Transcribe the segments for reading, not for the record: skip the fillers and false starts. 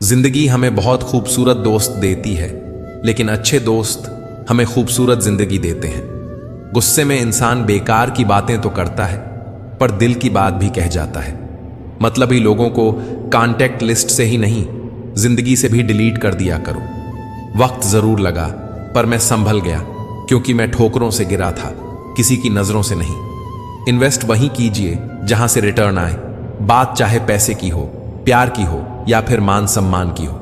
जिंदगी हमें बहुत खूबसूरत दोस्त देती है, लेकिन अच्छे दोस्त हमें खूबसूरत जिंदगी देते हैं। गुस्से में इंसान बेकार की बातें तो करता है, पर दिल की बात भी कह जाता है। मतलबी लोगों को कॉन्टैक्ट लिस्ट से ही नहीं, जिंदगी से भी डिलीट कर दिया करो। वक्त जरूर लगा, पर मैं संभल गया, क्योंकि मैं ठोकरों से गिरा था, किसी की नजरों से नहीं। इन्वेस्ट वहीं कीजिए जहां से रिटर्न आए। बात चाहे पैसे की हो, प्यार की हो या फिर मान सम्मान की हो।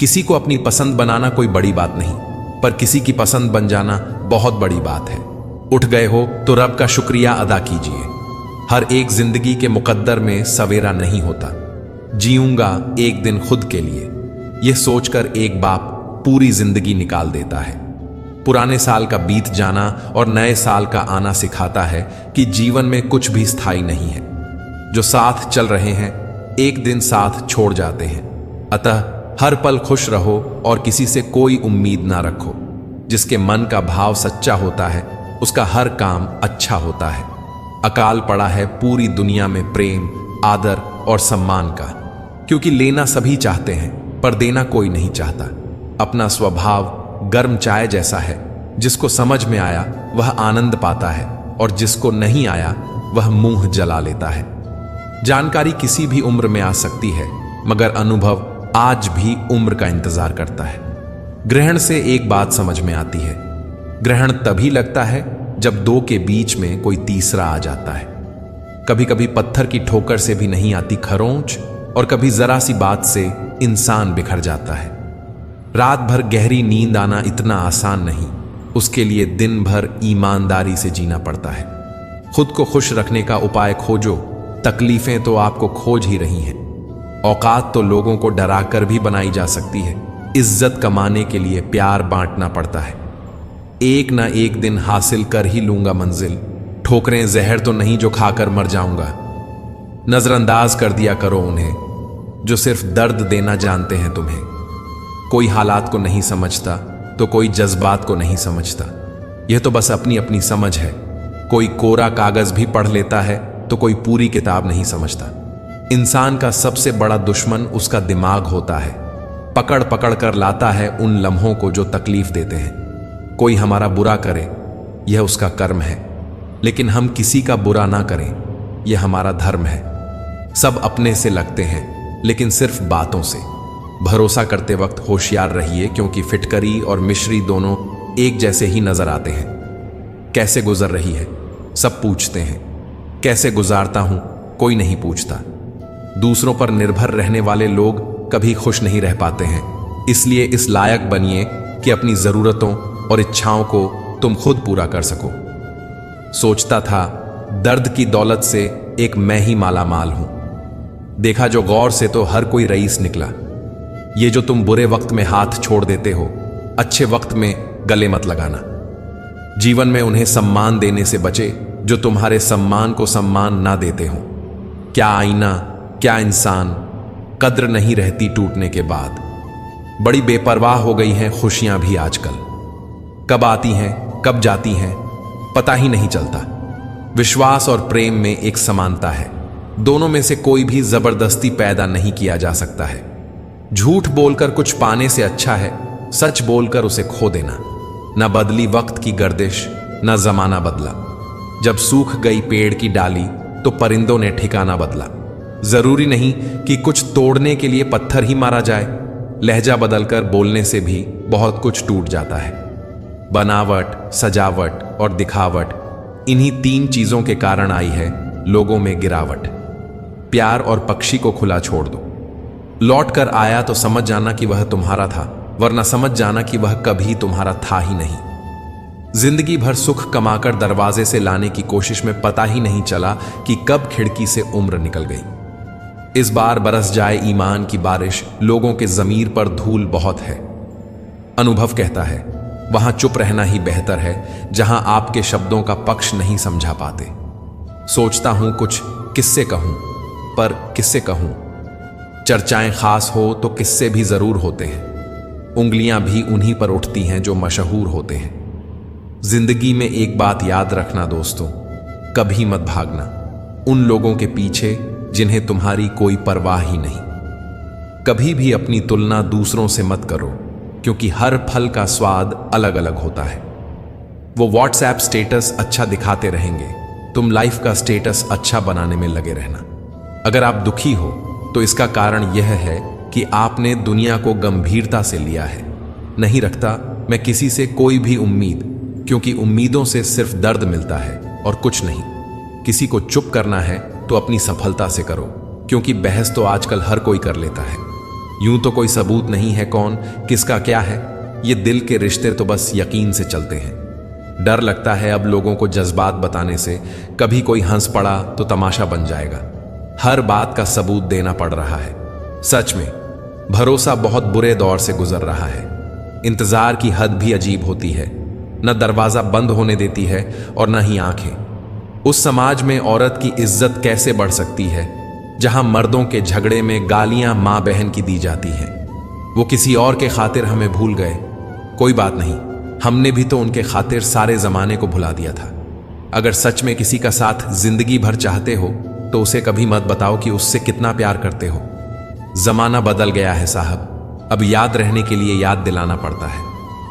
किसी को अपनी पसंद बनाना कोई बड़ी बात नहीं, पर किसी की पसंद बन जाना बहुत बड़ी बात है। उठ गए हो तो रब का शुक्रिया अदा कीजिए। हर एक जिंदगी के मुकद्दर में सवेरा नहीं होता। जीऊंगा एक दिन खुद के लिए, यह सोचकर एक बाप पूरी जिंदगी निकाल देता है। पुराने साल का बीत जाना और नए साल का आना सिखाता है कि जीवन में कुछ भी स्थायी नहीं है। जो साथ चल रहे हैं एक दिन साथ छोड़ जाते हैं। अतः हर पल खुश रहो और किसी से कोई उम्मीद ना रखो। जिसके मन का भाव सच्चा होता है, उसका हर काम अच्छा होता है। अकाल पड़ा है पूरी दुनिया में प्रेम, आदर और सम्मान का, क्योंकि लेना सभी चाहते हैं पर देना कोई नहीं चाहता। अपना स्वभाव गर्म चाय जैसा है, जिसको समझ में आया वह आनंद पाता है और जिसको नहीं आया वह मुंह जला लेता है। जानकारी किसी भी उम्र में आ सकती है, मगर अनुभव आज भी उम्र का इंतजार करता है। ग्रहण से एक बात समझ में आती है, ग्रहण तभी लगता है जब दो के बीच में कोई तीसरा आ जाता है। कभी कभी पत्थर की ठोकर से भी नहीं आती खरोंच, और कभी जरा सी बात से इंसान बिखर जाता है। रात भर गहरी नींद आना इतना आसान नहीं, उसके लिए दिन भर ईमानदारी से जीना पड़ता है। खुद को खुश रखने का उपाय खोजो, तकलीफें तो आपको खोज ही रही हैं। औकात तो लोगों को डराकर भी बनाई जा सकती है। इज्जत कमाने के लिए प्यार बांटना पड़ता है। एक ना एक दिन हासिल कर ही लूंगा मंजिल, ठोकरें जहर तो नहीं जो खाकर मर जाऊंगा। नजरअंदाज कर दिया करो उन्हें जो सिर्फ दर्द देना जानते हैं तुम्हें। कोई हालात को नहीं समझता तो कोई जज्बात को नहीं समझता। यह तो बस अपनी अपनी समझ है। कोई कोरा कागज भी पढ़ लेता है तो कोई पूरी किताब नहीं समझता। इंसान का सबसे बड़ा दुश्मन उसका दिमाग होता है। पकड़ पकड़ कर लाता है उन लम्हों को जो तकलीफ देते हैं। कोई हमारा बुरा करे, यह उसका कर्म है, लेकिन हम किसी का बुरा ना करें, यह हमारा धर्म है। सब अपने से लगते हैं, लेकिन सिर्फ बातों से। भरोसा करते वक्त होशियार रहिए, क्योंकि फिटकरी और मिश्री दोनों एक जैसे ही नजर आते हैं। कैसे गुजर रही है, सब पूछते हैं। कैसे गुजारता हूं, कोई नहीं पूछता। दूसरों पर निर्भर रहने वाले लोग कभी खुश नहीं रह पाते हैं। इसलिए इस लायक बनिए कि अपनी जरूरतों और इच्छाओं को तुम खुद पूरा कर सको। सोचता था दर्द की दौलत से एक मैं ही माला माल हूं। देखा जो गौर से तो हर कोई रईस निकला। ये जो तुम बुरे वक्त में हाथ छोड़ देते हो, अच्छे वक्त में गले मत लगाना। जीवन में उन्हें सम्मान देने से बचे जो तुम्हारे सम्मान को सम्मान ना देते हो। क्या आईना, क्या इंसान, कद्र नहीं रहती टूटने के बाद। बड़ी बेपरवाह हो गई हैं खुशियां भी आजकल। कब आती हैं, कब जाती हैं, पता ही नहीं चलता। विश्वास और प्रेम में एक समानता है। दोनों में से कोई भी जबरदस्ती पैदा नहीं किया जा सकता है। झूठ बोलकर कुछ पाने से अच्छा है सच बोलकर उसे खो देना। न बदली वक्त की गर्दिश, न जमाना बदला। जब सूख गई पेड़ की डाली तो परिंदों ने ठिकाना बदला। जरूरी नहीं कि कुछ तोड़ने के लिए पत्थर ही मारा जाए। लहजा बदलकर बोलने से भी बहुत कुछ टूट जाता है। बनावट, सजावट और दिखावट, इन्हीं तीन चीजों के कारण आई है लोगों में गिरावट। प्यार और पक्षी को खुला छोड़ दो। लौट कर आया तो समझ जाना कि वह तुम्हारा था, वरना समझ जाना कि वह कभी तुम्हारा था ही नहीं। जिंदगी भर सुख कमाकर दरवाजे से लाने की कोशिश में पता ही नहीं चला कि कब खिड़की से उम्र निकल गई। इस बार बरस जाए ईमान की बारिश, लोगों के जमीर पर धूल बहुत है। अनुभव कहता है वहां चुप रहना ही बेहतर है, जहां आपके शब्दों का पक्ष नहीं समझा पाते। सोचता हूं कुछ किससे कहूं, पर किससे कहूं। चर्चाएं खास हो तो किस्से भी जरूर होते हैं। उंगलियां भी उन्हीं पर उठती हैं जो मशहूर होते हैं। जिंदगी में एक बात याद रखना दोस्तों, कभी मत भागना उन लोगों के पीछे जिन्हें तुम्हारी कोई परवाह ही नहीं। कभी भी अपनी तुलना दूसरों से मत करो, क्योंकि हर फल का स्वाद अलग अलग होता है। वो व्हाट्सएप स्टेटस अच्छा दिखाते रहेंगे, तुम लाइफ का स्टेटस अच्छा बनाने में लगे रहना। अगर आप दुखी हो तो इसका कारण यह है कि आपने दुनिया को गंभीरता से लिया है। नहीं रखता मैं किसी से कोई भी उम्मीद, क्योंकि उम्मीदों से सिर्फ दर्द मिलता है और कुछ नहीं। किसी को चुप करना है तो अपनी सफलता से करो, क्योंकि बहस तो आजकल हर कोई कर लेता है। यूं तो कोई सबूत नहीं है कौन किसका क्या है, ये दिल के रिश्ते तो बस यकीन से चलते हैं। डर लगता है अब लोगों को जज्बात बताने से, कभी कोई हंस पड़ा तो तमाशा बन जाएगा। हर बात का सबूत देना पड़ रहा है। सच में भरोसा बहुत बुरे दौर से गुजर रहा है। इंतजार की हद भी अजीब होती है, न दरवाजा बंद होने देती है और न ही आंखें। उस समाज में औरत की इज्जत कैसे बढ़ सकती है जहां मर्दों के झगड़े में गालियां मां बहन की दी जाती हैं। वो किसी और के खातिर हमें भूल गए, कोई बात नहीं, हमने भी तो उनके खातिर सारे जमाने को भुला दिया था। अगर सच में किसी का साथ जिंदगी भर चाहते हो तो उसे कभी मत बताओ कि उससे कितना प्यार करते हो। जमाना बदल गया है साहब, अब याद रहने के लिए याद दिलाना पड़ता है।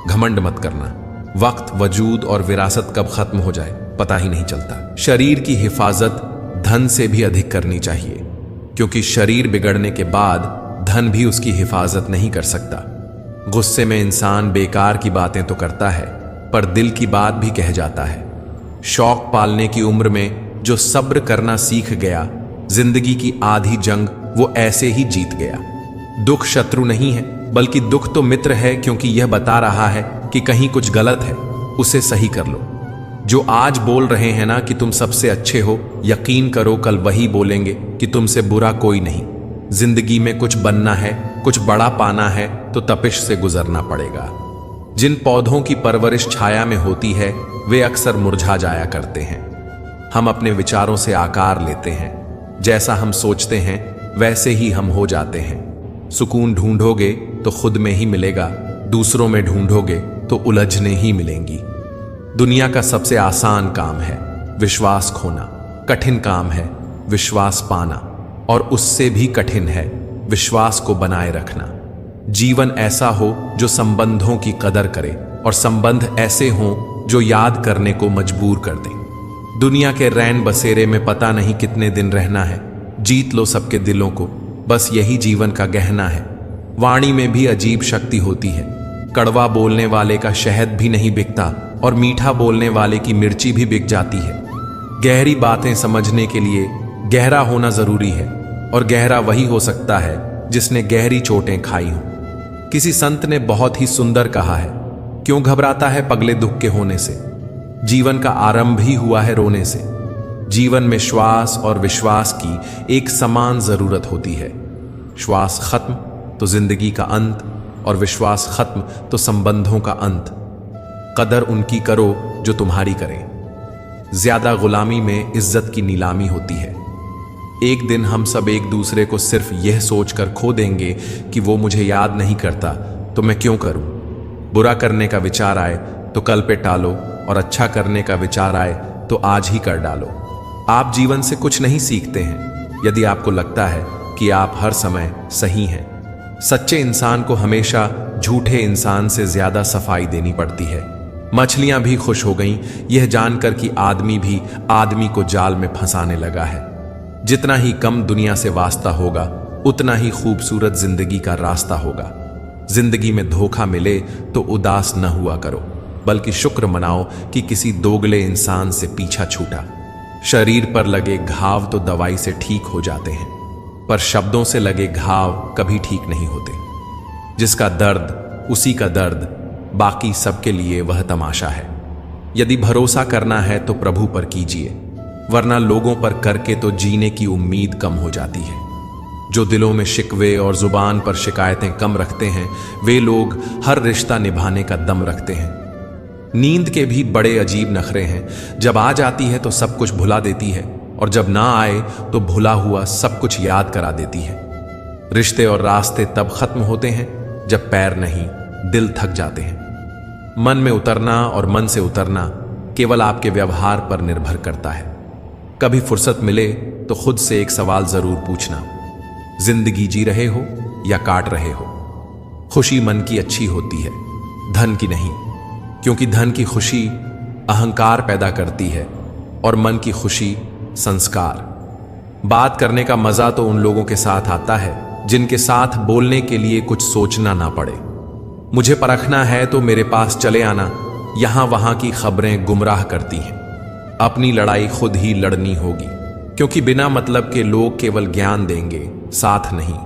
घमंड मत करना, वक्त, वजूद और विरासत कब खत्म हो जाए पता ही नहीं चलता। शरीर की हिफाजत धन से भी अधिक करनी चाहिए, क्योंकि शरीर बिगड़ने के बाद धन भी उसकी हिफाजत नहीं कर सकता। गुस्से में इंसान बेकार की बातें तो करता है, पर दिल की बात भी कह जाता है। शौक पालने की उम्र में जो सब्र करना सीख गया, जिंदगी की आधी जंग वो ऐसे ही जीत गया। दुख शत्रु नहीं है, बल्कि दुख तो मित्र है, क्योंकि यह बता रहा है कि कहीं कुछ गलत है, उसे सही कर लो। जो आज बोल रहे हैं ना कि तुम सबसे अच्छे हो, यकीन करो कल वही बोलेंगे कि तुमसे बुरा कोई नहीं। जिंदगी में कुछ बनना है, कुछ बड़ा पाना है तो तपिश से गुजरना पड़ेगा। जिन पौधों की परवरिश छाया में होती है वे अक्सर मुरझा जाया करते हैं। हम अपने विचारों से आकार लेते हैं, जैसा हम सोचते हैं वैसे ही हम हो जाते हैं। सुकून ढूंढोगे तो खुद में ही मिलेगा, दूसरों में ढूंढोगे तो उलझने ही मिलेंगी। दुनिया का सबसे आसान काम है विश्वास खोना, कठिन काम है विश्वास पाना, और उससे भी कठिन है विश्वास को बनाए रखना। जीवन ऐसा हो जो संबंधों की कदर करे, और संबंध ऐसे हों जो याद करने को मजबूर कर दें। दुनिया के रैन बसेरे में पता नहीं कितने दिन रहना है, जीत लो सबके दिलों को, बस यही जीवन का गहना है। वाणी में भी अजीब शक्ति होती है, कड़वा बोलने वाले का शहद भी नहीं बिकता और मीठा बोलने वाले की मिर्ची भी बिक जाती है। गहरी बातें समझने के लिए गहरा होना जरूरी है, और गहरा वही हो सकता है जिसने गहरी चोटें खाई हों। किसी संत ने बहुत ही सुंदर कहा है, क्यों घबराता है पगले दुख के होने से, जीवन का आरंभ ही हुआ है रोने से। जीवन में श्वास और विश्वास की एक समान जरूरत होती है। श्वास खत्म तो जिंदगी का अंत, और विश्वास खत्म तो संबंधों का अंत। कदर उनकी करो जो तुम्हारी करें। ज्यादा गुलामी में इज्जत की नीलामी होती है। एक दिन हम सब एक दूसरे को सिर्फ यह सोचकर खो देंगे कि वो मुझे याद नहीं करता तो मैं क्यों करूं। बुरा करने का विचार आए तो कल पे टालो, और अच्छा करने का विचार आए तो आज ही कर डालो। आप जीवन से कुछ नहीं सीखते हैं यदि आपको लगता है कि आप हर समय सही हैं। सच्चे इंसान को हमेशा झूठे इंसान से ज्यादा सफाई देनी पड़ती है। मछलियां भी खुश हो गईं यह जानकर कि आदमी भी आदमी को जाल में फंसाने लगा है। जितना ही कम दुनिया से वास्ता होगा, उतना ही खूबसूरत जिंदगी का रास्ता होगा। जिंदगी में धोखा मिले तो उदास न हुआ करो, बल्कि शुक्र मनाओ कि किसी दोगले इंसान से पीछा छूटा। शरीर पर लगे घाव तो दवाई से ठीक हो जाते हैं, पर शब्दों से लगे घाव कभी ठीक नहीं होते। जिसका दर्द उसी का दर्द, बाकी सबके लिए वह तमाशा है। यदि भरोसा करना है तो प्रभु पर कीजिए, वरना लोगों पर करके तो जीने की उम्मीद कम हो जाती है। जो दिलों में शिकवे और जुबान पर शिकायतें कम रखते हैं, वे लोग हर रिश्ता निभाने का दम रखते हैं। नींद के भी बड़े अजीब नखरे हैं, जब आ जाती है तो सब कुछ भुला देती है, और जब ना आए तो भुला हुआ सब कुछ याद करा देती है। रिश्ते और रास्ते तब खत्म होते हैं जब पैर नहीं, दिल थक जाते हैं। मन में उतरना और मन से उतरना केवल आपके व्यवहार पर निर्भर करता है। कभी फुर्सत मिले तो खुद से एक सवाल जरूर पूछना, जिंदगी जी रहे हो या काट रहे हो। खुशी मन की अच्छी होती है, धन की नहीं, क्योंकि धन की खुशी अहंकार पैदा करती है और मन की खुशी संस्कार। बात करने का मजा तो उन लोगों के साथ आता है जिनके साथ बोलने के लिए कुछ सोचना ना पड़े। मुझे परखना है तो मेरे पास चले आना, यहां वहां की खबरें गुमराह करती हैं। अपनी लड़ाई खुद ही लड़नी होगी, क्योंकि बिना मतलब के लोग केवल ज्ञान देंगे, साथ नहीं।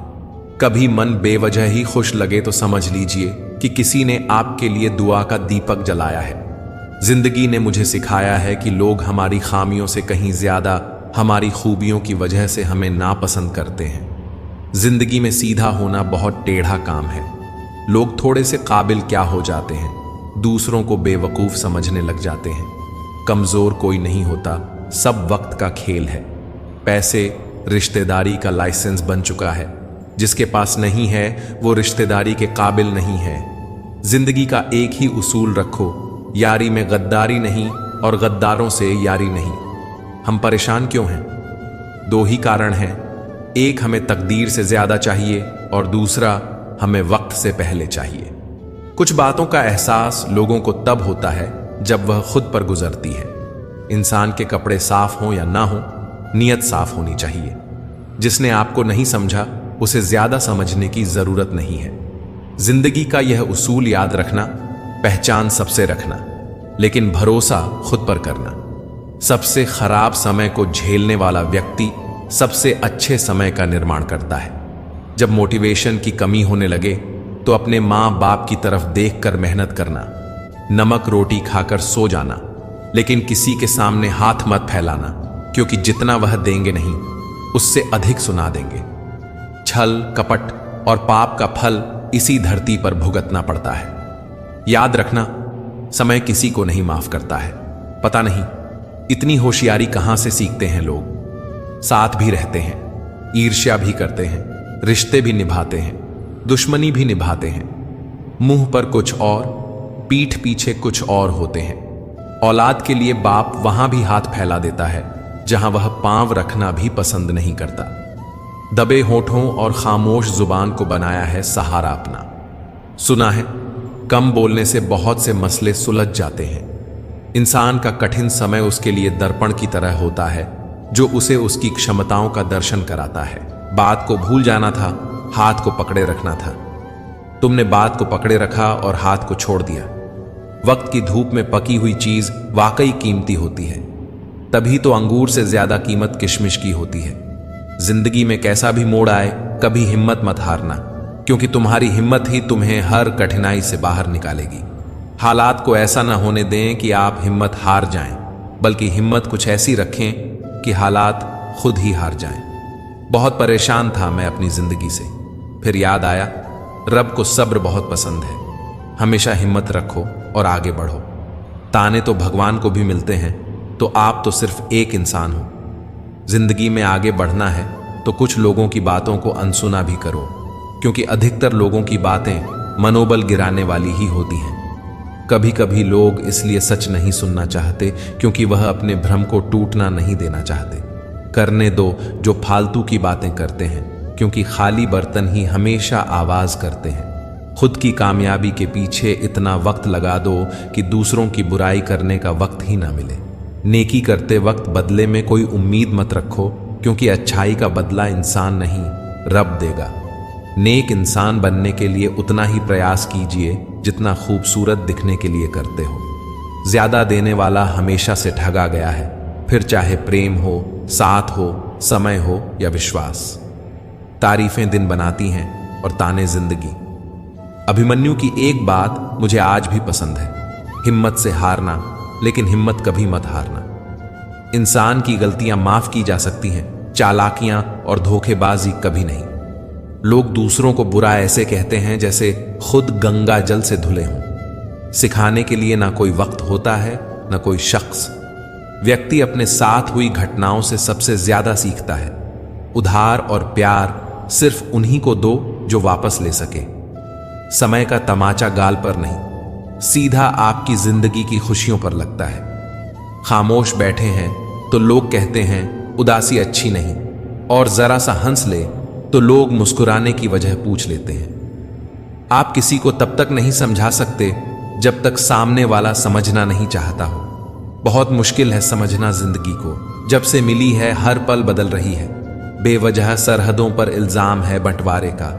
कभी मन बेवजह ही खुश लगे तो समझ लीजिए कि किसी ने आपके लिए दुआ का दीपक जलाया है। जिंदगी ने मुझे सिखाया है कि लोग हमारी खामियों से कहीं ज्यादा हमारी खूबियों की वजह से हमें नापसंद करते हैं। जिंदगी में सीधा होना बहुत टेढ़ा काम है। लोग थोड़े से काबिल क्या हो जाते हैं, दूसरों को बेवकूफ समझने लग जाते हैं। कमजोर कोई नहीं होता, सब वक्त का खेल है। पैसे रिश्तेदारी का लाइसेंस बन चुका है, जिसके पास नहीं है वो रिश्तेदारी के काबिल नहीं है। जिंदगी का एक ही उसूल रखो, यारी में गद्दारी नहीं और गद्दारों से यारी नहीं। हम परेशान क्यों हैं? दो ही कारण हैं, एक हमें तकदीर से ज्यादा चाहिए और दूसरा हमें वक्त से पहले चाहिए। कुछ बातों का एहसास लोगों को तब होता है जब वह खुद पर गुजरती है। इंसान के कपड़े साफ हों या ना हो, नीयत साफ होनी चाहिए। जिसने आपको नहीं समझा उसे ज्यादा समझने की जरूरत नहीं है। जिंदगी का यह उसूल याद रखना, पहचान सबसे रखना, लेकिन भरोसा खुद पर करना। सबसे खराब समय को झेलने वाला व्यक्ति सबसे अच्छे समय का निर्माण करता है। जब मोटिवेशन की कमी होने लगे तो अपने माँ बाप की तरफ देखकर मेहनत करना। नमक रोटी खाकर सो जाना, लेकिन किसी के सामने हाथ मत फैलाना, क्योंकि जितना वह देंगे नहीं उससे अधिक सुना देंगे। छल कपट और पाप का फल इसी धरती पर भुगतना पड़ता है। याद रखना, समय किसी को नहीं माफ करता है। पता नहीं इतनी होशियारी कहां से सीखते हैं लोग। साथ भी रहते हैं, ईर्ष्या भी करते हैं, रिश्ते भी निभाते हैं, दुश्मनी भी निभाते हैं। मुंह पर कुछ और, पीठ पीछे कुछ और होते हैं। औलाद के लिए बाप वहां भी हाथ फैला देता है जहां वह पांव रखना भी पसंद नहीं करता। दबे होठों और खामोश जुबान को बनाया है सहारा अपना। सुना है कम बोलने से बहुत से मसले सुलझ जाते हैं। इंसान का कठिन समय उसके लिए दर्पण की तरह होता है, जो उसे उसकी क्षमताओं का दर्शन कराता है। बात को भूल जाना था, हाथ को पकड़े रखना था। तुमने बात को पकड़े रखा और हाथ को छोड़ दिया। वक्त की धूप में पकी हुई चीज वाकई कीमती होती है। तभी तो अंगूर से ज्यादा कीमत किशमिश की होती है। जिंदगी में कैसा भी मोड़ आए, कभी हिम्मत मत हारना, क्योंकि तुम्हारी हिम्मत ही तुम्हें हर कठिनाई से बाहर निकालेगी। हालात को ऐसा ना होने दें कि आप हिम्मत हार जाएं, बल्कि हिम्मत कुछ ऐसी रखें कि हालात खुद ही हार जाएं। बहुत परेशान था मैं अपनी जिंदगी से, फिर याद आया रब को सब्र बहुत पसंद है। हमेशा हिम्मत रखो और आगे बढ़ो। ताने तो भगवान को भी मिलते हैं, तो आप तो सिर्फ एक इंसान हो। जिंदगी में आगे बढ़ना है तो कुछ लोगों की बातों को अनसुना भी करो, क्योंकि अधिकतर लोगों की बातें मनोबल गिराने वाली ही होती हैं। कभी कभी लोग इसलिए सच नहीं सुनना चाहते क्योंकि वह अपने भ्रम को टूटना नहीं देना चाहते। करने दो जो फालतू की बातें करते हैं, क्योंकि खाली बर्तन ही हमेशा आवाज करते हैं। खुद की कामयाबी के पीछे इतना वक्त लगा दो कि दूसरों की बुराई करने का वक्त ही ना मिले। नेकी करते वक्त बदले में कोई उम्मीद मत रखो, क्योंकि अच्छाई का बदला इंसान नहीं रब देगा। नेक इंसान बनने के लिए उतना ही प्रयास कीजिए जितना खूबसूरत दिखने के लिए करते हो। ज्यादा देने वाला हमेशा से ठगा गया है, फिर चाहे प्रेम हो, साथ हो, समय हो या विश्वास। तारीफें दिन बनाती हैं और ताने जिंदगी। अभिमन्यु की एक बात मुझे आज भी पसंद है, हिम्मत से हारना, लेकिन हिम्मत कभी मत हारना। इंसान की गलतियां माफ की जा सकती हैं, चालाकियां और धोखेबाजी कभी नहीं। लोग दूसरों को बुरा ऐसे कहते हैं जैसे खुद गंगा जल से धुले हों। सिखाने के लिए ना कोई वक्त होता है, ना कोई शख्स। व्यक्ति अपने साथ हुई घटनाओं से सबसे ज्यादा सीखता है। उधार और प्यार सिर्फ उन्हीं को दो जो वापस ले सके। समय का तमाचा गाल पर नहीं, सीधा आपकी जिंदगी की खुशियों पर लगता है। खामोश बैठे हैं तो लोग कहते हैं उदासी अच्छी नहीं, और जरा सा हंस ले तो लोग मुस्कुराने की वजह पूछ लेते हैं। आप किसी को तब तक नहीं समझा सकते जब तक सामने वाला समझना नहीं चाहता हो। बहुत मुश्किल है समझना जिंदगी को, जब से मिली है हर पल बदल रही है। बेवजह सरहदों पर इल्जाम है बंटवारे का।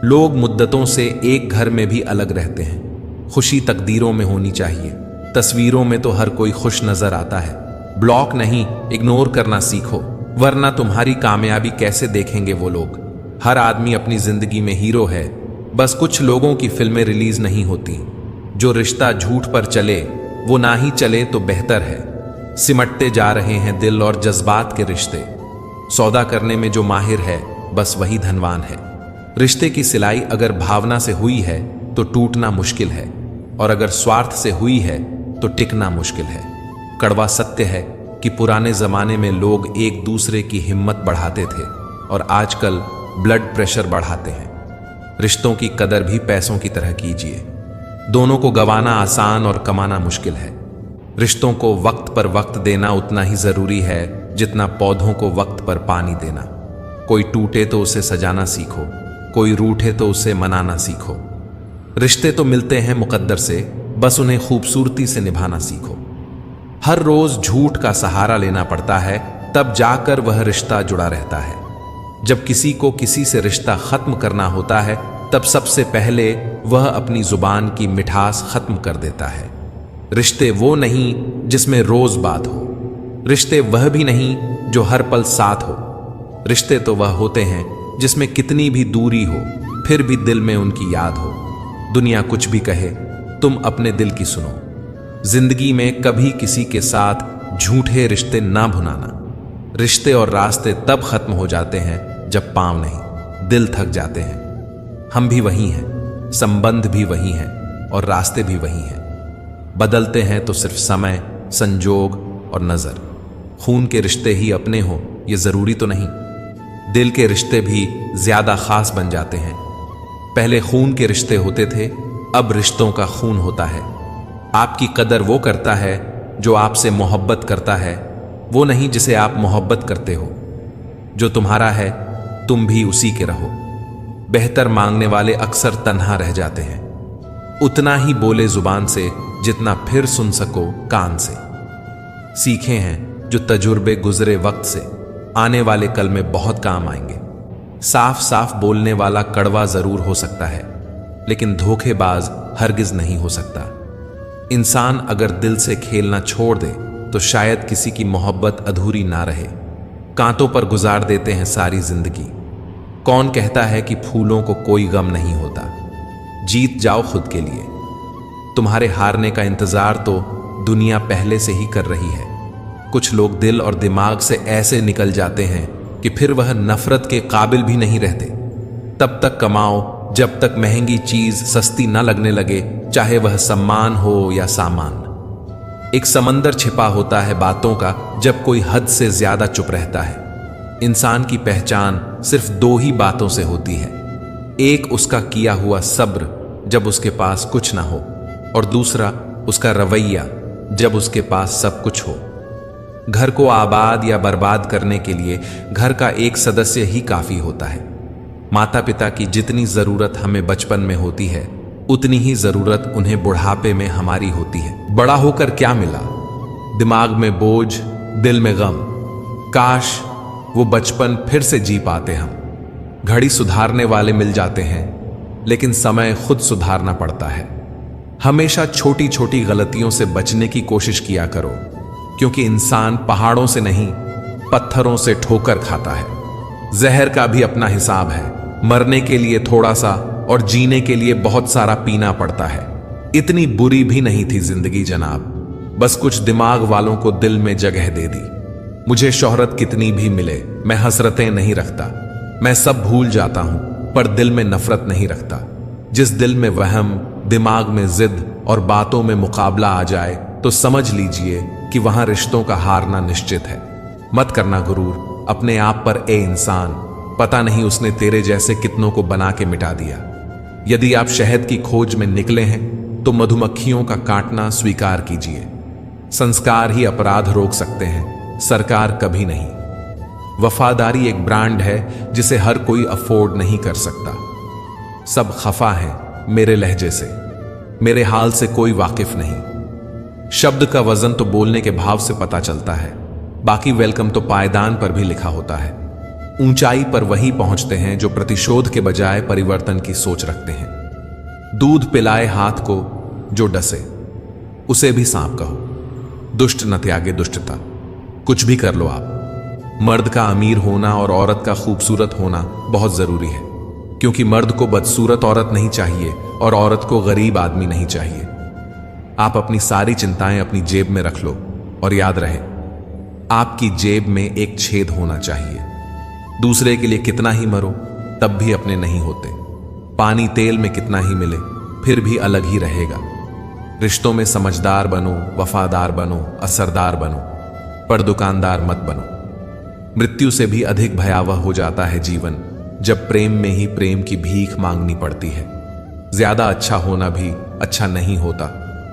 लोग मुद्दतों से एक घर में भी अलग रहते हैं। खुशी तकदीरों में होनी चाहिए, तस्वीरों में तो हर कोई खुश नजर आता है। ब्लॉक नहीं, इग्नोर करना सीखो, वरना तुम्हारी कामयाबी कैसे देखेंगे वो लोग। हर आदमी अपनी जिंदगी में हीरो है, बस कुछ लोगों की फिल्में रिलीज नहीं होती। जो रिश्ता झूठ पर चले वो ना ही चले तो बेहतर है। सिमटते जा रहे हैं दिल और जज्बात के रिश्ते। सौदा करने में जो माहिर है बस वही धनवान है। रिश्ते की सिलाई अगर भावना से हुई है तो टूटना मुश्किल है, और अगर स्वार्थ से हुई है तो टिकना मुश्किल है। कड़वा सत्य है कि पुराने जमाने में लोग एक दूसरे की हिम्मत बढ़ाते थे और आजकल ब्लड प्रेशर बढ़ाते हैं। रिश्तों की कदर भी पैसों की तरह कीजिए। दोनों को गंवाना आसान और कमाना मुश्किल है। रिश्तों को वक्त पर वक्त देना उतना ही जरूरी है जितना पौधों को वक्त पर पानी देना। कोई टूटे तो उसे सजाना सीखो, कोई रूठे तो उसे मनाना सीखो। रिश्ते तो मिलते हैं मुकद्दर से, बस उन्हें खूबसूरती से निभाना सीखो। हर रोज झूठ का सहारा लेना पड़ता है, तब जाकर वह रिश्ता जुड़ा रहता है। जब किसी को किसी से रिश्ता खत्म करना होता है तब सबसे पहले वह अपनी जुबान की मिठास खत्म कर देता है। रिश्ते वो नहीं जिसमें रोज बात हो, रिश्ते वह भी नहीं जो हर पल साथ हो। रिश्ते तो वह होते हैं जिसमें कितनी भी दूरी हो फिर भी दिल में उनकी याद हो। दुनिया कुछ भी कहे, तुम अपने दिल की सुनो। जिंदगी में कभी किसी के साथ झूठे रिश्ते ना भुनाना। रिश्ते और रास्ते तब खत्म हो जाते हैं जब पांव नहीं, दिल थक जाते हैं। हम भी वही हैं, संबंध भी वही हैं और रास्ते भी वही हैं। बदलते हैं तो सिर्फ समय, संजोग और नजर। खून के रिश्ते ही अपने हो ये जरूरी तो नहीं। दिल के रिश्ते भी ज्यादा खास बन जाते हैं। पहले खून के रिश्ते होते थे, अब रिश्तों का खून होता है। आपकी कदर वो करता है जो आपसे मोहब्बत करता है, वो नहीं जिसे आप मोहब्बत करते हो। जो तुम्हारा है तुम भी उसी के रहो। बेहतर मांगने वाले अक्सर तन्हा रह जाते हैं। उतना ही बोले जुबान से जितना फिर सुन सको कान से। सीखे हैं जो तजुर्बे गुजरे वक्त से, आने वाले कल में बहुत काम आएंगे। साफ साफ बोलने वाला कड़वा जरूर हो सकता है, लेकिन धोखेबाज हरगिज नहीं हो सकता। इंसान अगर दिल से खेलना छोड़ दे तो शायद किसी की मोहब्बत अधूरी ना रहे। कांटों पर गुजार देते हैं सारी जिंदगी। कौन कहता है कि फूलों को कोई गम नहीं होता। जीत जाओ खुद के लिए। तुम्हारे हारने का इंतजार तो दुनिया पहले से ही कर रही है। कुछ लोग दिल और दिमाग से ऐसे निकल जाते हैं कि फिर वह नफरत के काबिल भी नहीं रहते। तब तक कमाओ जब तक महंगी चीज सस्ती न लगने लगे, चाहे वह सम्मान हो या सामान। एक समंदर छिपा होता है बातों का जब कोई हद से ज्यादा चुप रहता है। इंसान की पहचान सिर्फ दो ही बातों से होती है। एक उसका किया हुआ सब्र जब उसके पास कुछ ना हो, और दूसरा उसका रवैया जब उसके पास सब कुछ हो। घर को आबाद या बर्बाद करने के लिए घर का एक सदस्य ही काफी होता है। माता पिता की जितनी जरूरत हमें बचपन में होती है उतनी ही जरूरत उन्हें बुढ़ापे में हमारी होती है। बड़ा होकर क्या मिला? दिमाग में बोझ, दिल में गम। काश वो बचपन फिर से जी पाते हम। घड़ी सुधारने वाले मिल जाते हैं, लेकिन समय खुद सुधारना पड़ता है। हमेशा छोटी छोटी गलतियों से बचने की कोशिश किया करो, क्योंकि इंसान पहाड़ों से नहीं पत्थरों से ठोकर खाता है। जहर का भी अपना हिसाब है। मरने के लिए थोड़ा सा और जीने के लिए बहुत सारा पीना पड़ता है। इतनी बुरी भी नहीं थी जिंदगी जनाब, बस कुछ दिमाग वालों को दिल में जगह दे दी। मुझे शोहरत कितनी भी मिले मैं हसरतें नहीं रखता। मैं सब भूल जाता हूं पर दिल में नफरत नहीं रखता। जिस दिल में वहम, दिमाग में जिद और बातों में मुकाबला आ जाए तो समझ लीजिए कि वहां रिश्तों का हारना निश्चित है। मत करना गुरूर अपने आप पर ए इंसान, पता नहीं उसने तेरे जैसे कितनों को बना के मिटा दिया। यदि आप शहद की खोज में निकले हैं तो मधुमक्खियों का काटना स्वीकार कीजिए। संस्कार ही अपराध रोक सकते हैं, सरकार कभी नहीं। वफादारी एक ब्रांड है जिसे हर कोई अफोर्ड नहीं कर सकता। सब खफा हैं मेरे लहजे से, मेरे हाल से कोई वाकिफ नहीं। शब्द का वजन तो बोलने के भाव से पता चलता है, बाकी वेलकम तो पायदान पर भी लिखा होता है। ऊंचाई पर वही पहुंचते हैं जो प्रतिशोध के बजाय परिवर्तन की सोच रखते हैं। दूध पिलाए हाथ को जो डसे, उसे भी सांप कहो। दुष्ट न त्यागे दुष्टता, कुछ भी कर लो आप। मर्द का अमीर होना और औरत का खूबसूरत होना बहुत जरूरी है, क्योंकि मर्द को बदसूरत औरत नहीं चाहिए और औरत को गरीब आदमी नहीं चाहिए। आप अपनी सारी चिंताएं अपनी जेब में रख लो और याद रहे, आपकी जेब में एक छेद होना चाहिए। दूसरे के लिए कितना ही मरो तब भी अपने नहीं होते। पानी तेल में कितना ही मिले फिर भी अलग ही रहेगा। रिश्तों में समझदार बनो, वफादार बनो, असरदार बनो, पर दुकानदार मत बनो। मृत्यु से भी अधिक भयावह हो जाता है जीवन जब प्रेम में ही प्रेम की भीख मांगनी पड़ती है। ज्यादा अच्छा होना भी अच्छा नहीं होता,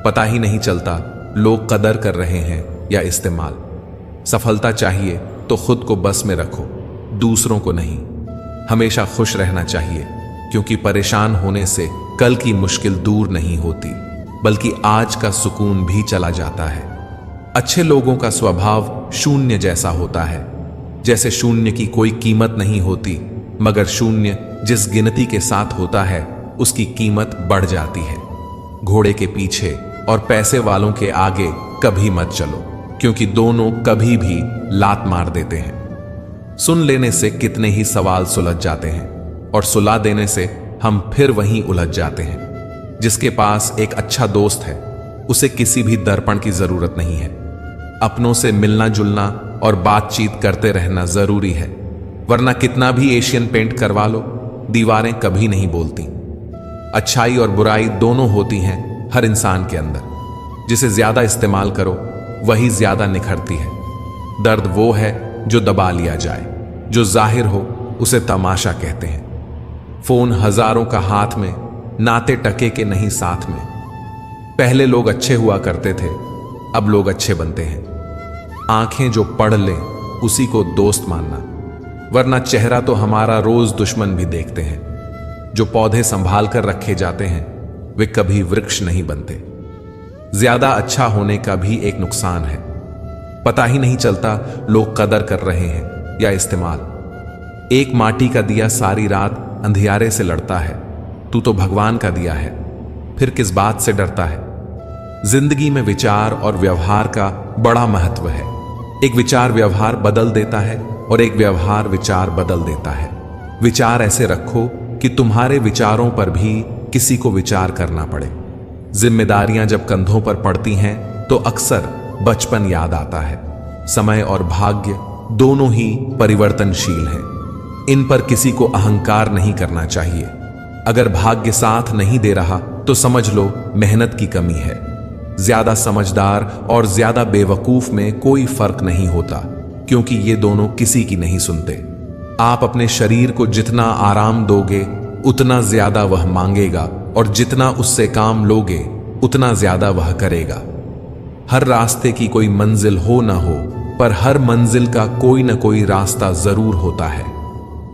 पता ही नहीं चलता लोग कदर कर रहे हैं या इस्तेमाल। सफलता चाहिए तो खुद को बस में रखो, दूसरों को नहीं। हमेशा खुश रहना चाहिए, क्योंकि परेशान होने से कल की मुश्किल दूर नहीं होती, बल्कि आज का सुकून भी चला जाता है। अच्छे लोगों का स्वभाव शून्य जैसा होता है, जैसे शून्य की कोई कीमत नहीं होती, मगर शून्य जिस गिनती के साथ होता है उसकी कीमत बढ़ जाती है। घोड़े के पीछे और पैसे वालों के आगे कभी मत चलो, क्योंकि दोनों कभी भी लात मार देते हैं। सुन लेने से कितने ही सवाल सुलझ जाते हैं और सुला देने से हम फिर वहीं उलझ जाते हैं। जिसके पास एक अच्छा दोस्त है उसे किसी भी दर्पण की जरूरत नहीं है। अपनों से मिलना जुलना और बातचीत करते रहना जरूरी है, वरना कितना भी एशियन पेंट करवा लो दीवारें कभी नहीं बोलती। अच्छाई और बुराई दोनों होती हैं हर इंसान के अंदर। जिसे ज्यादा इस्तेमाल करो वही ज्यादा निखरती है। दर्द वो है जो दबा लिया जाए, जो जाहिर हो उसे तमाशा कहते हैं। फोन हजारों का हाथ में, नाते टके के नहीं साथ में। पहले लोग अच्छे हुआ करते थे, अब लोग अच्छे बनते हैं। आंखें जो पढ़ लें उसी को दोस्त मानना, वरना चेहरा तो हमारा रोज दुश्मन भी देखते हैं। जो पौधे संभाल कर रखे जाते हैं वे कभी वृक्ष नहीं बनते। ज्यादा अच्छा होने का भी एक नुकसान है, पता ही नहीं चलता लोग कदर कर रहे हैं या इस्तेमाल। एक माटी का दिया सारी रात अंधियारे से लड़ता है, तू तो भगवान का दिया है, फिर किस बात से डरता है। जिंदगी में विचार और व्यवहार का बड़ा महत्व है। एक विचार व्यवहार बदल देता है और एक व्यवहार विचार बदल देता है। विचार ऐसे रखो कि तुम्हारे विचारों पर भी किसी को विचार करना पड़े। जिम्मेदारियां जब कंधों पर पड़ती हैं तो अक्सर बचपन याद आता है। समय और भाग्य दोनों ही परिवर्तनशील हैं, इन पर किसी को अहंकार नहीं करना चाहिए। अगर भाग्य साथ नहीं दे रहा तो समझ लो मेहनत की कमी है। ज्यादा समझदार और ज्यादा बेवकूफ में कोई फर्क नहीं होता, क्योंकि ये दोनों किसी की नहीं सुनते। आप अपने शरीर को जितना आराम दोगे उतना ज्यादा वह मांगेगा, और जितना उससे काम लोगे उतना ज्यादा वह करेगा। हर रास्ते की कोई मंजिल हो ना हो, पर हर मंजिल का कोई ना कोई रास्ता जरूर होता है।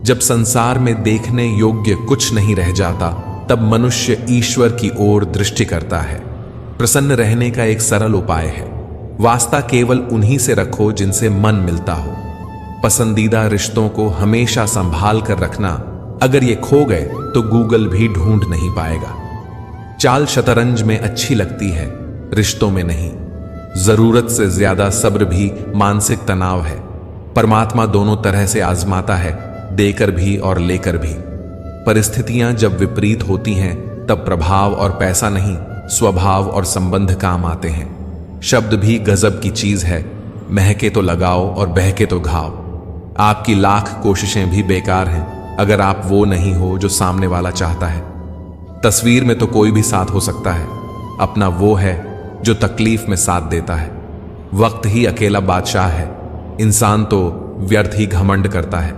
जब संसार में देखने योग्य कुछ नहीं रह जाता, तब मनुष्य ईश्वर की ओर दृष्टि करता है। प्रसन्न रहने का एक सरल उपाय है, वास्ता केवल उन्हीं से रखो जिनसे मन मिलता हो। पसंदीदा रिश्तों को हमेशा संभाल कर रखना, अगर ये खो गए तो गूगल भी ढूंढ नहीं पाएगा। चाल शतरंज में अच्छी लगती है, रिश्तों में नहीं। जरूरत से ज्यादा सब्र भी मानसिक तनाव है। परमात्मा दोनों तरह से आजमाता है, देकर भी और लेकर भी। परिस्थितियां जब विपरीत होती हैं तब प्रभाव और पैसा नहीं, स्वभाव और संबंध काम आते हैं। शब्द भी गजब की चीज है, महके तो लगाओ और बहके तो घाव। आपकी लाख कोशिशें भी बेकार हैं अगर आप वो नहीं हो जो सामने वाला चाहता है। तस्वीर में तो कोई भी साथ हो सकता है, अपना वो है जो तकलीफ में साथ देता है। वक्त ही अकेला बादशाह है, इंसान तो व्यर्थ ही घमंड करता है।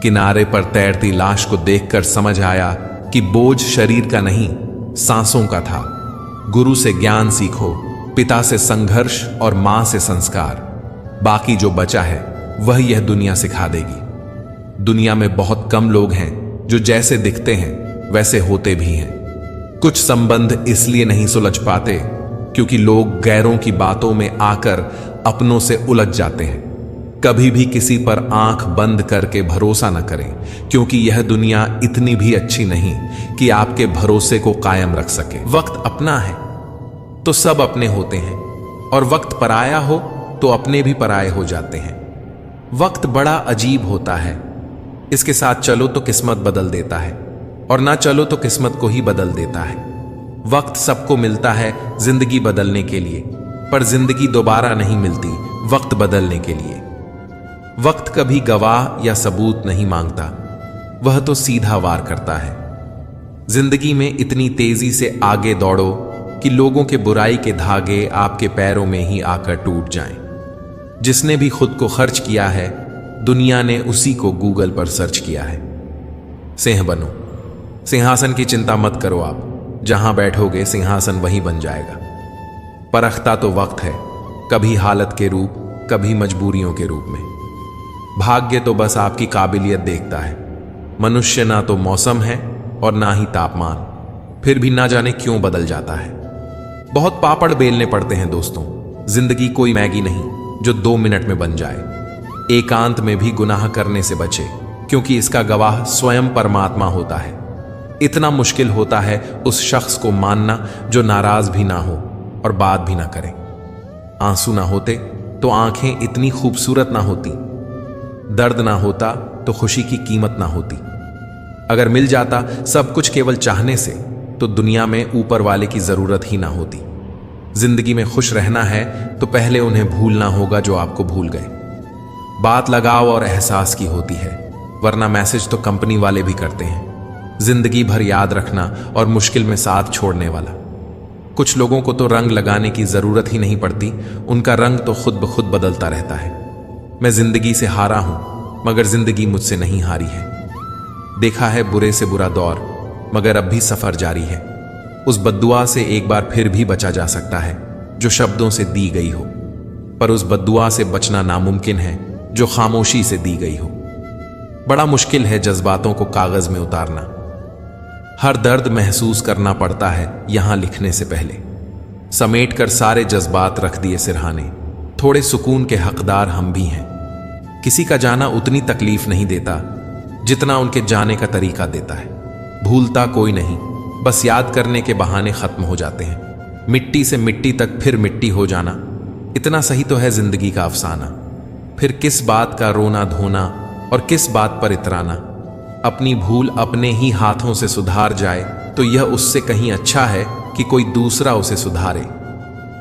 किनारे पर तैरती लाश को देखकर समझ आया कि बोझ शरीर का नहीं, सांसों का था। गुरु से ज्ञान सीखो, पिता से संघर्ष और मां से संस्कार। बाकी जो बचा है वह यह दुनिया सिखा देगी। दुनिया में बहुत कम लोग हैं जो जैसे दिखते हैं वैसे होते भी हैं। कुछ संबंध इसलिए नहीं सुलझ पाते क्योंकि लोग गैरों की बातों में आकर अपनों से उलझ जाते हैं। कभी भी किसी पर आंख बंद करके भरोसा न करें, क्योंकि यह दुनिया इतनी भी अच्छी नहीं कि आपके भरोसे को कायम रख सके। वक्त अपना है तो सब अपने होते हैं, और वक्त पराया हो तो अपने भी पराये हो जाते हैं। वक्त बड़ा अजीब होता है, इसके साथ चलो तो किस्मत बदल देता है, और ना चलो तो किस्मत को ही बदल देता है। वक्त सबको मिलता है जिंदगी बदलने के लिए, पर जिंदगी दोबारा नहीं मिलती वक्त बदलने के लिए। वक्त कभी गवाह या सबूत नहीं मांगता, वह तो सीधा वार करता है। जिंदगी में इतनी तेजी से आगे दौड़ो कि लोगों के बुराई के धागे आपके पैरों में ही आकर टूट जाएं। जिसने भी खुद को खर्च किया है, दुनिया ने उसी को गूगल पर सर्च किया है। सिंह बनो, सिंहासन की चिंता मत करो, आप जहां बैठोगे सिंहासन वहीं बन जाएगा। परखता तो वक्त है, कभी हालत के रूप, कभी मजबूरियों के रूप में। भाग्य तो बस आपकी काबिलियत देखता है। मनुष्य ना तो मौसम है और ना ही तापमान, फिर भी ना जाने क्यों बदल जाता है। बहुत पापड़ बेलने पड़ते हैं दोस्तों। जिंदगी कोई मैगी नहीं जो 2 मिनट में बन जाए। एकांत में भी गुनाह करने से बचे, क्योंकि इसका गवाह स्वयं परमात्मा होता है। इतना मुश्किल होता है उस शख्स को मानना जो नाराज भी ना हो और बात भी ना करे। आंसू ना होते तो आंखें इतनी खूबसूरत ना होती, दर्द ना होता तो खुशी की कीमत ना होती। अगर मिल जाता सब कुछ केवल चाहने से, तो दुनिया में ऊपर वाले की जरूरत ही ना होती। जिंदगी में खुश रहना है तो पहले उन्हें भूलना होगा जो आपको भूल गए। बात लगाव और एहसास की होती है, वरना मैसेज तो कंपनी वाले भी करते हैं। जिंदगी भर याद रखना और मुश्किल में साथ छोड़ने वाला। कुछ लोगों को तो रंग लगाने की जरूरत ही नहीं पड़ती, उनका रंग तो खुद ब खुद बदलता रहता है। मैं जिंदगी से हारा हूं, मगर जिंदगी मुझसे नहीं हारी है। देखा है बुरे से बुरा दौर, मगर अब भी सफर जारी है। उस बद्दुआ से एक बार फिर भी बचा जा सकता है जो शब्दों से दी गई हो, पर उस बद्दुआ से बचना नामुमकिन है जो खामोशी से दी गई हो। बड़ा मुश्किल है जज्बातों को कागज में उतारना। हर दर्द महसूस करना पड़ता है यहां लिखने से पहले। समेट कर सारे जज्बात रख दिए सिरहाने, थोड़े सुकून के हकदार हम भी हैं। किसी का जाना उतनी तकलीफ नहीं देता जितना उनके जाने का तरीका देता है। भूलता कोई नहीं, बस याद करने के बहाने खत्म हो जाते हैं। मिट्टी से मिट्टी तक फिर मिट्टी हो जाना, इतना सही तो है जिंदगी का अफसाना। फिर किस बात का रोना धोना और किस बात पर इतराना। अपनी भूल अपने ही हाथों से सुधार जाए तो यह उससे कहीं अच्छा है कि कोई दूसरा उसे सुधारे।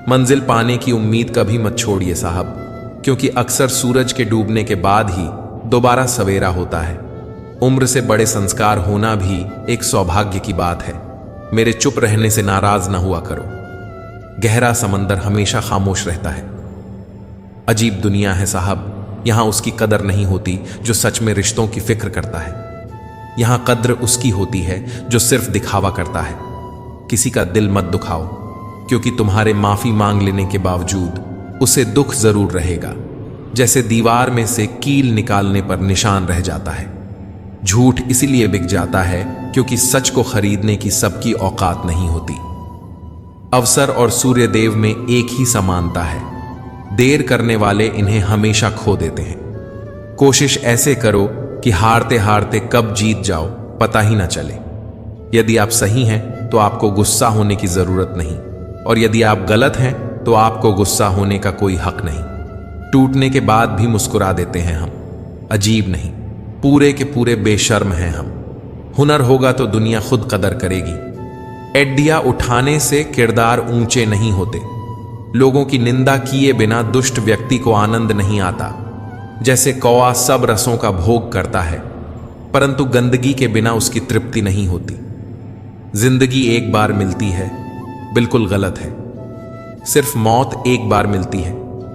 मंजिल पाने की उम्मीद कभी मत छोड़िए साहब, क्योंकि अक्सर सूरज के डूबने के बाद ही दोबारा सवेरा होता है। उम्र से बड़े संस्कार होना भी एक सौभाग्य की बात है। मेरे चुप रहने से नाराज ना हुआ करो। गहरा समंदर हमेशा खामोश रहता है। अजीब दुनिया है साहब, यहां उसकी कदर नहीं होती जो सच में रिश्तों की फिक्र करता है। यहां कद्र उसकी होती है जो सिर्फ दिखावा करता है। किसी का दिल मत दुखाओ, क्योंकि तुम्हारे माफी मांग लेने के बावजूद उसे दुख जरूर रहेगा, जैसे दीवार में से कील निकालने पर निशान रह जाता है। झूठ इसीलिए बिक जाता है क्योंकि सच को खरीदने की सबकी औकात नहीं होती। अवसर और सूर्यदेव में एक ही समानता है, देर करने वाले इन्हें हमेशा खो देते हैं। कोशिश ऐसे करो कि हारते हारते कब जीत जाओ पता ही ना चले। यदि आप सही हैं तो आपको गुस्सा होने की जरूरत नहीं, और यदि आप गलत हैं तो आपको गुस्सा होने का कोई हक नहीं। टूटने के बाद भी मुस्कुरा देते हैं हम, अजीब नहीं, पूरे के पूरे बेशर्म हैं हम। हुनर होगा तो दुनिया खुद कदर करेगी। एड्डिया उठाने से किरदार ऊंचे नहीं होते। लोगों की निंदा किए बिना दुष्ट व्यक्ति को आनंद नहीं आता। जैसे कौआ सब रसों का भोग करता है, परंतु गंदगी के बिना उसकी तृप्ति नहीं होती। जिंदगी एक बार मिलती है, बिल्कुल गलत है। सिर्फ मौत एक बार मिलती है,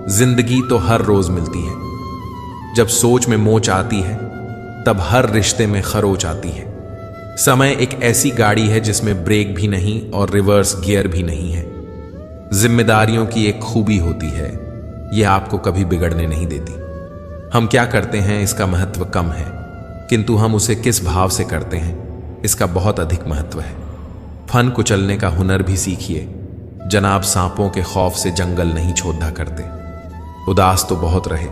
जिंदगी तो हर रोज मिलती है। जब सोच में मोच आती है तब हर रिश्ते में खरोच आती है। समय एक ऐसी गाड़ी है जिसमें ब्रेक भी नहीं और रिवर्स गियर भी नहीं है। जिम्मेदारियों की एक खूबी होती है, यह आपको कभी बिगड़ने नहीं देती। हम क्या करते हैं इसका महत्व कम है, किंतु हम उसे किस भाव से करते हैं इसका बहुत अधिक महत्व है। फन कुचलने का हुनर भी सीखिए। जनाब सांपों के खौफ से जंगल नहीं छोड़ा करते। उदास तो बहुत रहे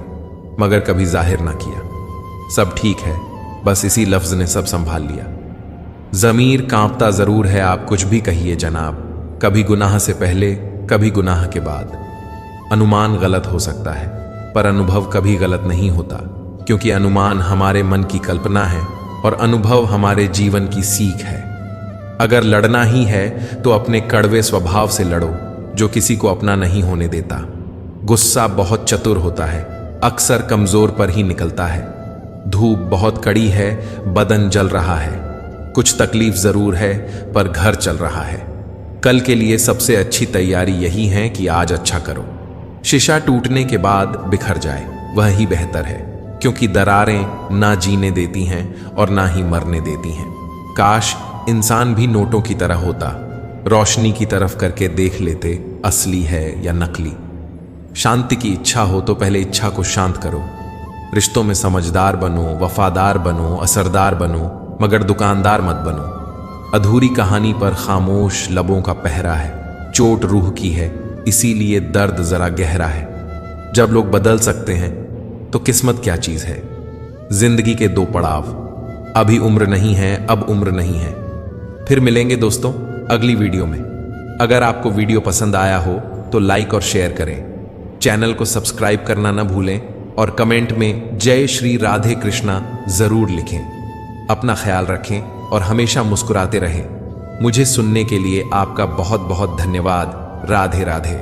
मगर कभी जाहिर ना किया। सब ठीक है, बस इसी लफ्ज ने सब संभाल लिया। ज़मीर कांपता जरूर है, आप कुछ भी कहिए जनाब, कभी गुनाह से पहले कभी गुनाह के बाद। अनुमान गलत हो सकता है पर अनुभव कभी गलत नहीं होता, क्योंकि अनुमान हमारे मन की कल्पना है और अनुभव हमारे जीवन की सीख है। अगर लड़ना ही है तो अपने कड़वे स्वभाव से लड़ो जो किसी को अपना नहीं होने देता। गुस्सा बहुत चतुर होता है, अक्सर कमजोर पर ही निकलता है। धूप बहुत कड़ी है, बदन जल रहा है। कुछ तकलीफ जरूर है पर घर चल रहा है। कल के लिए सबसे अच्छी तैयारी यही है कि आज अच्छा करो। शीशा टूटने के बाद बिखर जाए वह ही बेहतर है, क्योंकि दरारें ना जीने देती हैं और ना ही मरने देती हैं। काश इंसान भी नोटों की तरह होता, रोशनी की तरफ करके देख लेते असली है या नकली। शांति की इच्छा हो तो पहले इच्छा को शांत करो। रिश्तों में समझदार बनो, वफादार बनो, असरदार बनो, मगर दुकानदार मत बनो। अधूरी कहानी पर खामोश लबों का पहरा है। चोट रूह की है, इसीलिए दर्द जरा गहरा है। जब लोग बदल सकते हैं तो किस्मत क्या चीज है। जिंदगी के दो पड़ाव, अभी उम्र नहीं है, अब उम्र नहीं है। फिर मिलेंगे दोस्तों अगली वीडियो में। अगर आपको वीडियो पसंद आया हो तो लाइक और शेयर करें। चैनल को सब्सक्राइब करना ना भूलें और कमेंट में जय श्री राधे कृष्णा जरूर लिखें। अपना ख्याल रखें और हमेशा मुस्कुराते रहें। मुझे सुनने के लिए आपका बहुत बहुत धन्यवाद। राधे राधे।